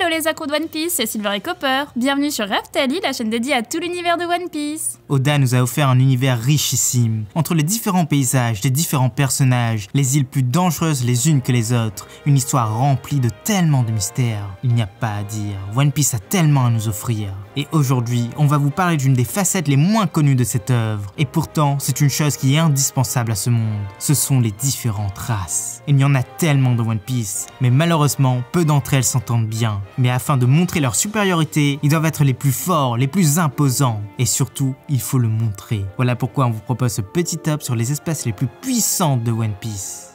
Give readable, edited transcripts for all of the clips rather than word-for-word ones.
Hello les accros de One Piece, c'est Silver et Copper. Bienvenue sur Raftalie, la chaîne dédiée à tout l'univers de One Piece. Oda nous a offert un univers richissime. Entre les différents paysages, les différents personnages, les îles plus dangereuses les unes que les autres, une histoire remplie de tellement de mystères. Il n'y a pas à dire, One Piece a tellement à nous offrir. Et aujourd'hui, on va vous parler d'une des facettes les moins connues de cette œuvre. Et pourtant, c'est une chose qui est indispensable à ce monde. Ce sont les différentes races. Il y en a tellement dans One Piece, mais malheureusement, peu d'entre elles s'entendent bien. Mais afin de montrer leur supériorité, ils doivent être les plus forts, les plus imposants. Et surtout, il faut le montrer. Voilà pourquoi on vous propose ce petit top sur les espèces les plus puissantes de One Piece.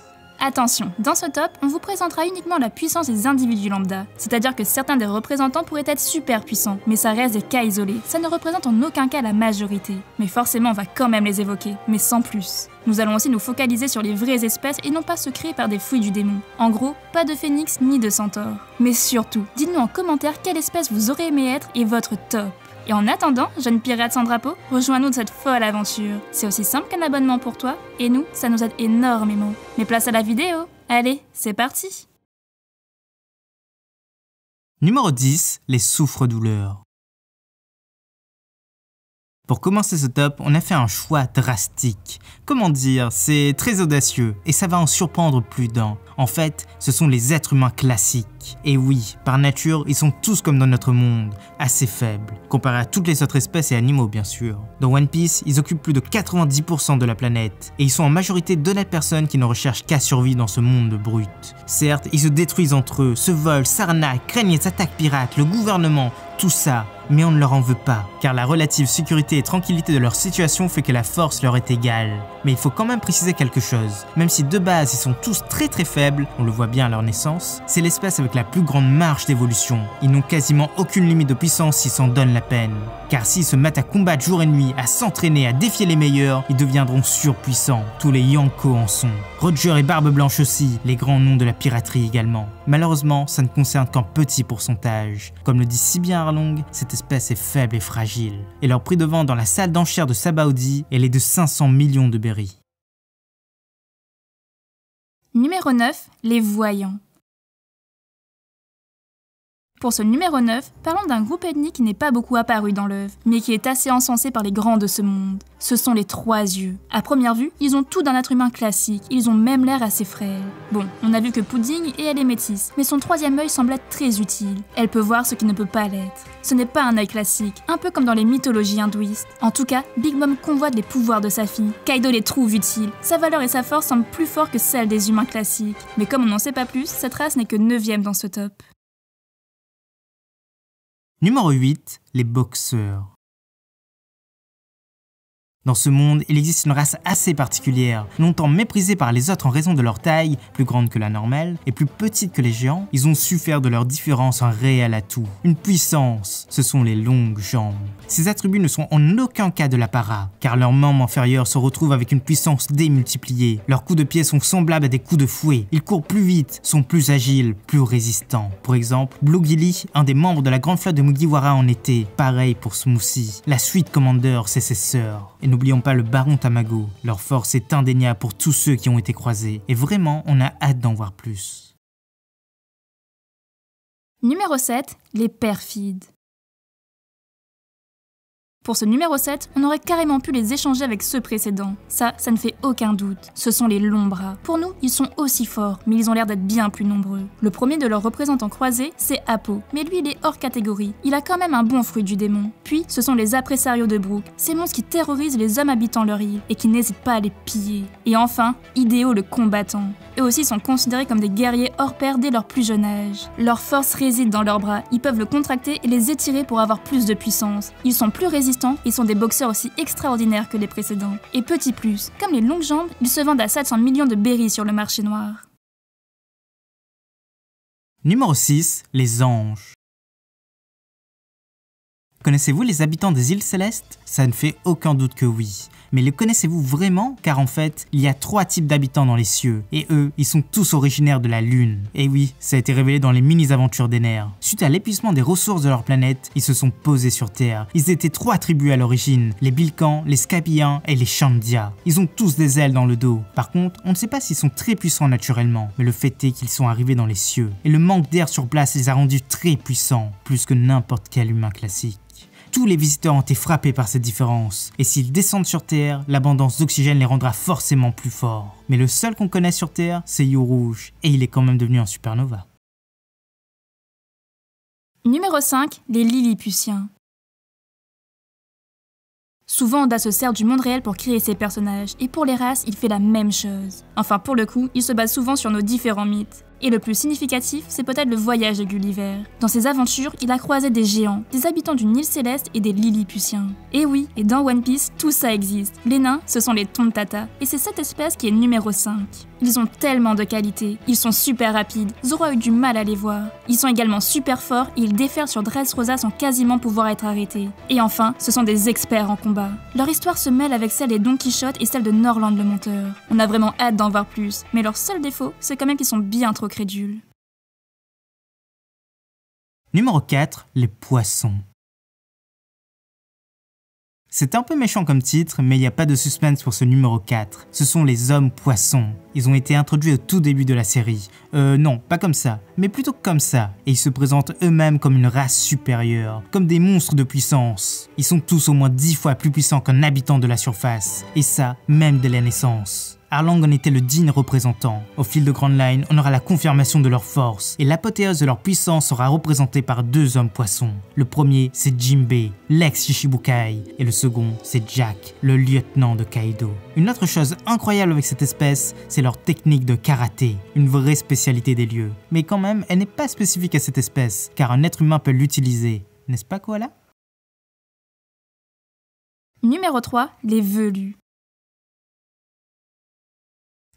Attention, dans ce top, on vous présentera uniquement la puissance des individus lambda. C'est-à-dire que certains des représentants pourraient être super puissants, mais ça reste des cas isolés. Ça ne représente en aucun cas la majorité. Mais forcément, on va quand même les évoquer, mais sans plus. Nous allons aussi nous focaliser sur les vraies espèces et non pas ceux créés par des fouilles du démon. En gros, pas de phénix ni de centaure. Mais surtout, dites-nous en commentaire quelle espèce vous aurez aimé être et votre top. Et en attendant, jeune pirate sans drapeau, rejoins-nous de cette folle aventure. C'est aussi simple qu'un abonnement pour toi, et nous, ça nous aide énormément. Mais place à la vidéo. Allez, c'est parti. Numéro 10, les souffres-douleurs. Pour commencer ce top, on a fait un choix drastique. Comment dire, c'est très audacieux et ça va en surprendre plus d'un. En fait, ce sont les êtres humains classiques. Et oui, par nature, ils sont tous comme dans notre monde, assez faibles, comparés à toutes les autres espèces et animaux bien sûr. Dans One Piece, ils occupent plus de 90% de la planète, et ils sont en majorité d'honnêtes personnes qui ne recherchent qu'à survivre dans ce monde brut. Certes, ils se détruisent entre eux, se volent, s'arnaquent, craignent les attaques pirates, le gouvernement, tout ça, mais on ne leur en veut pas, car la relative sécurité et tranquillité de leur situation fait que la force leur est égale. Mais il faut quand même préciser quelque chose, même si de base ils sont tous très faibles, on le voit bien à leur naissance, c'est l'espèce avec la plus grande marge d'évolution. Ils n'ont quasiment aucune limite de puissance s'ils s'en donnent la peine. Car s'ils se mettent à combattre jour et nuit, à s'entraîner, à défier les meilleurs, ils deviendront surpuissants. Tous les Yonko en sont. Roger et Barbe Blanche aussi, les grands noms de la piraterie également. Malheureusement, ça ne concerne qu'un petit pourcentage. Comme le dit si bien Arlong, cette espèce est faible et fragile. Et leur prix de vente dans la salle d'enchères de Sabaody, elle est de 500 millions de berries. Numéro 9, les voyants. Pour ce numéro 9, parlons d'un groupe ethnique qui n'est pas beaucoup apparu dans l'œuvre, mais qui est assez encensé par les grands de ce monde. Ce sont les Trois Yeux. À première vue, ils ont tout d'un être humain classique, ils ont même l'air assez frêles. Bon, on a vu que Pudding et elle est métisse, mais son troisième œil semble être très utile. Elle peut voir ce qui ne peut pas l'être. Ce n'est pas un œil classique, un peu comme dans les mythologies hindouistes. En tout cas, Big Mom convoite les pouvoirs de sa fille. Kaido les trouve utiles. Sa valeur et sa force semblent plus forts que celles des humains classiques. Mais comme on n'en sait pas plus, cette race n'est que 9e dans ce top. Numéro 8, les boxeurs. Dans ce monde, il existe une race assez particulière. Longtemps méprisée par les autres en raison de leur taille, plus grande que la normale, et plus petite que les géants, ils ont su faire de leur différence un réel atout. Une puissance, ce sont les longues jambes. Ces attributs ne sont en aucun cas de l'apparat, car leurs membres inférieurs se retrouvent avec une puissance démultipliée. Leurs coups de pied sont semblables à des coups de fouet. Ils courent plus vite, sont plus agiles, plus résistants. Pour exemple, Blue Gilly, un des membres de la grande flotte de Mugiwara en était. Pareil pour Smoothie. La suite Commander, c'est ses sœurs. Et n'oublions pas le Baron Tamago, leur force est indéniable pour tous ceux qui ont été croisés, et vraiment on a hâte d'en voir plus. Numéro 7, les perfides. Pour ce numéro 7, on aurait carrément pu les échanger avec ceux précédents. Ça ne fait aucun doute. Ce sont les longs bras. Pour nous, ils sont aussi forts, mais ils ont l'air d'être bien plus nombreux. Le premier de leurs représentants croisés, c'est Apo, mais lui il est hors catégorie. Il a quand même un bon fruit du démon. Puis, ce sont les Apressarios de Brook, ces monstres qui terrorisent les hommes habitant leur île, et qui n'hésitent pas à les piller. Et enfin, Hideo le combattant. Eux aussi sont considérés comme des guerriers hors pair dès leur plus jeune âge. Leur force réside dans leurs bras, ils peuvent le contracter et les étirer pour avoir plus de puissance. Ils sont plus résistants, ils sont des boxeurs aussi extraordinaires que les précédents. Et petit plus, comme les longues jambes, ils se vendent à 700 millions de berries sur le marché noir. Numéro 6, les anges. Connaissez-vous les habitants des îles Célestes? Ça ne fait aucun doute que oui. Mais les connaissez-vous vraiment? Car en fait, il y a 3 types d'habitants dans les cieux, et eux, ils sont tous originaires de la Lune. Et oui, ça a été révélé dans les mini-aventures d'Ener. Suite à l'épuisement des ressources de leur planète, ils se sont posés sur Terre. Ils étaient 3 tribus à l'origine, les Bilkans, les Scapiens et les Shandia. Ils ont tous des ailes dans le dos. Par contre, on ne sait pas s'ils sont très puissants naturellement, mais le fait est qu'ils sont arrivés dans les cieux. Et le manque d'air sur place les a rendus très puissants, plus que n'importe quel humain classique. Tous les visiteurs ont été frappés par cette différence, et s'ils descendent sur Terre, l'abondance d'oxygène les rendra forcément plus forts. Mais le seul qu'on connaît sur Terre, c'est Io Rouge, et il est quand même devenu un supernova. Numéro 5, les Lilliputiens. Souvent, Oda se sert du monde réel pour créer ses personnages, et pour les races, il fait la même chose. Enfin, pour le coup, il se base souvent sur nos différents mythes. Et le plus significatif, c'est peut-être le voyage de Gulliver. Dans ses aventures, il a croisé des géants, des habitants d'une île céleste et des Lilliputiens. Et oui, et dans One Piece, tout ça existe. Les nains, ce sont les Tontatta, et c'est cette espèce qui est numéro 5. Ils ont tellement de qualités, ils sont super rapides, Zoro a eu du mal à les voir. Ils sont également super forts et ils déferlent sur Dressrosa sans quasiment pouvoir être arrêtés. Et enfin, ce sont des experts en combat. Leur histoire se mêle avec celle des Don Quichotte et celle de Norland le Monteur. On a vraiment hâte d'en voir plus, mais leur seul défaut, c'est quand même qu'ils sont bien trop crédules. Numéro 4, les poissons. C'est un peu méchant comme titre, mais il n'y a pas de suspense pour ce numéro 4. Ce sont les hommes poissons. Ils ont été introduits au tout début de la série. Non, pas comme ça, mais plutôt comme ça. Et ils se présentent eux-mêmes comme une race supérieure, comme des monstres de puissance. Ils sont tous au moins 10 fois plus puissants qu'un habitant de la surface. Et ça, même dès la naissance. Arlong en était le digne représentant. Au fil de Grand Line, on aura la confirmation de leur force, et l'apothéose de leur puissance sera représentée par 2 hommes poissons. Le premier, c'est Jinbei, l'ex-Shichibukai, et le second, c'est Jack, le lieutenant de Kaido. Une autre chose incroyable avec cette espèce, c'est leur technique de karaté, une vraie spécialité des lieux. Mais quand même, elle n'est pas spécifique à cette espèce, car un être humain peut l'utiliser. N'est-ce pas, Koala? Numéro 3, les velus.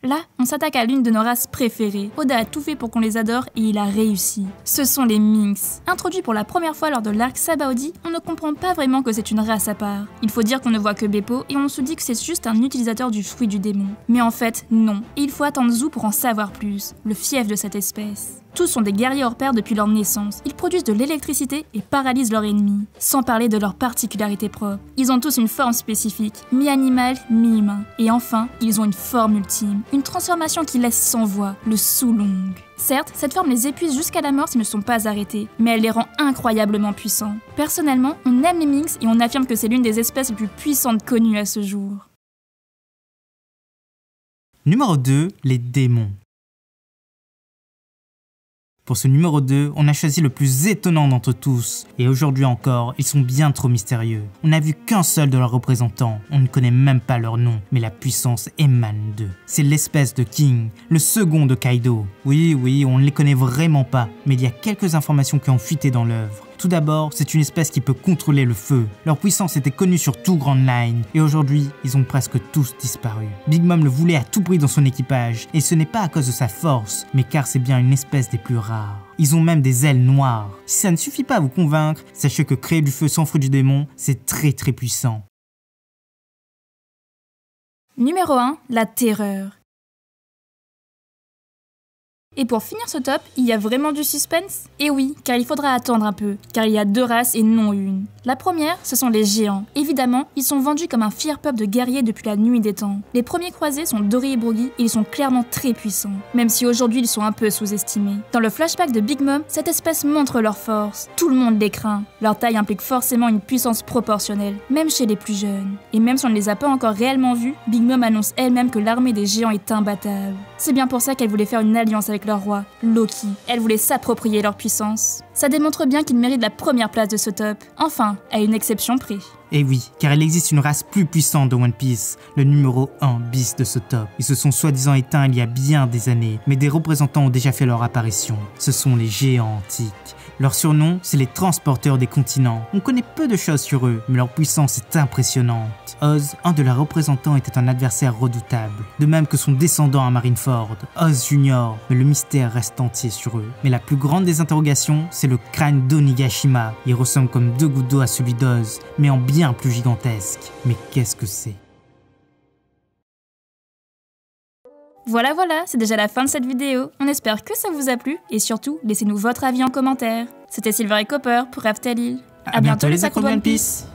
Là, on s'attaque à l'une de nos races préférées. Oda a tout fait pour qu'on les adore et il a réussi. Ce sont les Minks. Introduits pour la première fois lors de l'arc Sabaody, on ne comprend pas vraiment que c'est une race à part. Il faut dire qu'on ne voit que Beppo et on se dit que c'est juste un utilisateur du fruit du démon. Mais en fait, non. Et il faut attendre Zou pour en savoir plus, le fief de cette espèce. Tous sont des guerriers hors pair depuis leur naissance. Ils produisent de l'électricité et paralysent leurs ennemis, sans parler de leurs particularités propres. Ils ont tous une forme spécifique, mi-animal, mi-humain. Et enfin, ils ont une forme ultime, une transformation qui laisse sans voix, le Sulong. Certes, cette forme les épuise jusqu'à la mort s'ils ne sont pas arrêtés, mais elle les rend incroyablement puissants. Personnellement, on aime les Minks et on affirme que c'est l'une des espèces les plus puissantes connues à ce jour. Numéro 2, les démons. Pour ce numéro 2, on a choisi le plus étonnant d'entre tous, et aujourd'hui encore, ils sont bien trop mystérieux. On n'a vu qu'un seul de leurs représentants, on ne connaît même pas leur nom, mais la puissance émane d'eux. C'est l'espèce de King, le second de Kaido. Oui, on ne les connaît vraiment pas, mais il y a quelques informations qui ont fuité dans l'œuvre. Tout d'abord, c'est une espèce qui peut contrôler le feu. Leur puissance était connue sur tout Grand Line, et aujourd'hui, ils ont presque tous disparu. Big Mom le voulait à tout prix dans son équipage, et ce n'est pas à cause de sa force, mais car c'est bien une espèce des plus rares. Ils ont même des ailes noires. Si ça ne suffit pas à vous convaincre, sachez que créer du feu sans fruit du démon, c'est très puissant. Numéro 1, la terreur. Et pour finir ce top, il y a vraiment du suspense? Et oui, car il faudra attendre un peu, car il y a 2 races et non une. La première, ce sont les géants. Évidemment, ils sont vendus comme un fier peuple de guerriers depuis la nuit des temps. Les premiers croisés sont Dory et Brogy et ils sont clairement très puissants, même si aujourd'hui ils sont un peu sous-estimés. Dans le flashback de Big Mom, cette espèce montre leur force. Tout le monde les craint. Leur taille implique forcément une puissance proportionnelle, même chez les plus jeunes. Et même si on ne les a pas encore réellement vus, Big Mom annonce elle-même que l'armée des géants est imbattable. C'est bien pour ça qu'elle voulait faire une alliance avec leur roi, Loki. Elle voulait s'approprier leur puissance. Ça démontre bien qu'ils méritent la première place de ce top. Enfin, à une exception près. Et oui, car il existe une race plus puissante de One Piece, le numéro 1 bis de ce top. Ils se sont soi-disant éteints il y a bien des années, mais des représentants ont déjà fait leur apparition. Ce sont les géants antiques. Leur surnom, c'est les transporteurs des continents. On connaît peu de choses sur eux, mais leur puissance est impressionnante. Oz, un de leurs représentants, était un adversaire redoutable, de même que son descendant à Marineford, Oz Junior, mais le mystère reste entier sur eux. Mais la plus grande des interrogations, c'est le crâne d'Onigashima. Il ressemble comme 2 gouttes d'eau à celui d'Oz, mais en bien plus gigantesque. Mais qu'est-ce que c'est? Voilà, c'est déjà la fin de cette vidéo. On espère que ça vous a plu et surtout, laissez-nous votre avis en commentaire. C'était Silver et Copper pour Raftalil. À bientôt les accros de One Piece.